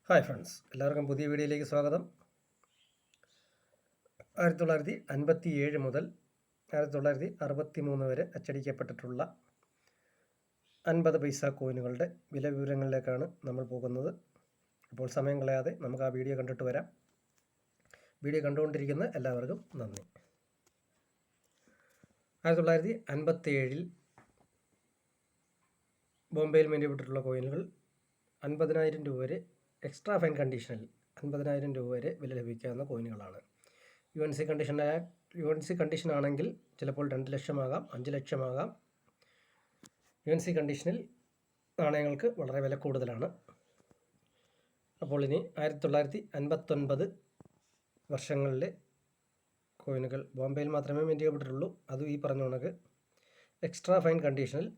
Hi friends, എല്ലാവർക്കും പുതിയ വീഡിയോയിലേക്ക് സ്വാഗതം. 1957 മുതൽ 1963 വരെ അച്ചടിക്കപ്പെട്ടിട്ടുള്ള 50 പൈസ കോയിനുകളുടെ വില വിവരങ്ങളിലേക്കാണ് നമ്മൾ പോകുന്നത്. അപ്പോൾ സമയം കളയാതെ നമുക്ക് ആ വീഡിയോ കണ്ടിട്ട് വരാം. വീഡിയോ കണ്ടുകൊണ്ടിരിക്കുന്ന എല്ലാവർക്കും നന്ദി. 1957 ബോംബെയിൽ മിന്റപ്പെട്ടിട്ടുള്ള കോയിനുകൾ 50,000 രൂപ വരെ എക്സ്ട്രാ ഫൈൻ കണ്ടീഷനിൽ 50,000 രൂപ വരെ വില ലഭിക്കാവുന്ന കോയിനുകളാണ്. യു എൻ സി കണ്ടീഷനാണെങ്കിൽ ചിലപ്പോൾ 2 ലക്ഷമാകാം, 5 ലക്ഷമാകാം. യു എൻ സി കണ്ടീഷനിൽ നാണയങ്ങൾക്ക് വളരെ വില കൂടുതലാണ്. അപ്പോൾ ഇനി 1959 വർഷങ്ങളിലെ കോയിനുകൾ ബോംബെയിൽ മാത്രമേ മിന്റ് ചെയ്യപ്പെട്ടിട്ടുള്ളൂ. അതും ഈ പറഞ്ഞ കണക്ക് എക്സ്ട്രാ ഫൈൻ കണ്ടീഷനിൽ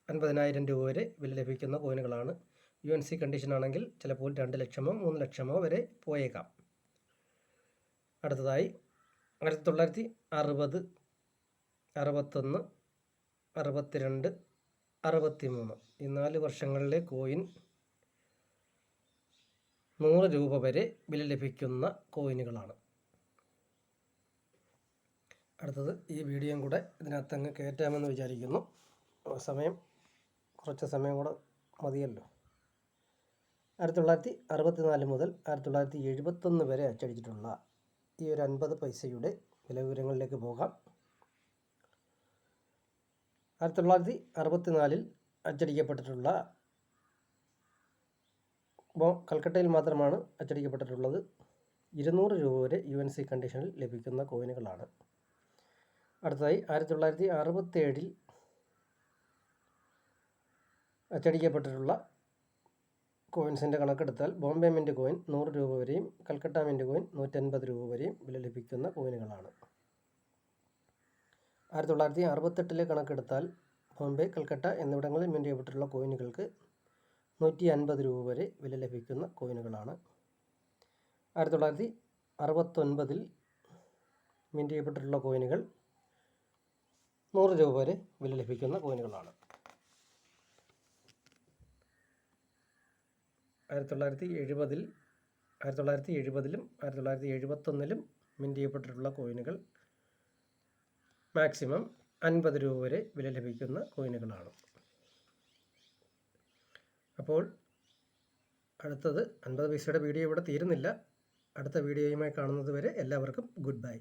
50,000 രൂപ വരെ വില ലഭിക്കുന്ന കോയിനുകളാണ്. യു എൻ സി കണ്ടീഷനാണെങ്കിൽ ചിലപ്പോൾ 2 ലക്ഷമോ 3 ലക്ഷമോ വരെ പോയേക്കാം. അടുത്തതായി 1960, 61, 62, 63 ഈ 4 വർഷങ്ങളിലെ കോയിൻ 100 രൂപ വരെ വില ലഭിക്കുന്ന കോയിനുകളാണ്. അടുത്തത് ഈ വീഡിയോയും കൂടെ ഇതിനകത്തങ്ങ് കയറ്റാമെന്ന് വിചാരിക്കുന്നു. കുറച്ച് സമയം കൂടെ മതിയല്ലോ. 1964 മുതൽ 1971 വരെ അച്ചടിച്ചിട്ടുള്ള ഈ ഒരു 50 പൈസയുടെ വില വിവരങ്ങളിലേക്ക് പോകാം. 1964 അച്ചടിക്കപ്പെട്ടിട്ടുള്ള കൽക്കട്ടയിൽ മാത്രമാണ് അച്ചടിക്കപ്പെട്ടിട്ടുള്ളത്. 200 രൂപ വരെ യു എൻ സി കണ്ടീഷനിൽ ലഭിക്കുന്ന കോയിനുകളാണ്. അടുത്തതായി 1967 അച്ചടിക്കപ്പെട്ടിട്ടുള്ള കോയിൻസിൻ്റെ കണക്കെടുത്താൽ ബോംബെ മിൻറ്റ് കോയിൻ 100 രൂപ വരെയും കൽക്കട്ട മിൻറ്റ് കോയിൻ 150 രൂപ വരെയും വില ലഭിക്കുന്ന കോയിനുകളാണ്. 1968 കണക്കെടുത്താൽ ബോംബെ, കൽക്കട്ട എന്നിവിടങ്ങളിൽ മിൻറ്റ് ചെയ്യപ്പെട്ടിട്ടുള്ള കോയിനുകൾക്ക് 150 രൂപ വരെ വില ലഭിക്കുന്ന കോയിനുകളാണ്. 1969 മിൻറ്റ് ചെയ്യപ്പെട്ടിട്ടുള്ള കോയിനുകൾ 100 രൂപ വരെ വില ലഭിക്കുന്ന കോയിനുകളാണ്. 1970 1970 1971 മിൻറ്റ് ചെയ്യപ്പെട്ടിട്ടുള്ള കോയിനുകൾ മാക്സിമം 50 രൂപ വരെ വില ലഭിക്കുന്ന കോയിനുകളാണ്. അപ്പോൾ അടുത്തത് 50 പൈസയുടെ വീഡിയോ ഇവിടെ തീരുന്നില്ല. അടുത്ത വീഡിയോയുമായി കാണുന്നത് വരെ എല്ലാവർക്കും ഗുഡ് ബൈ.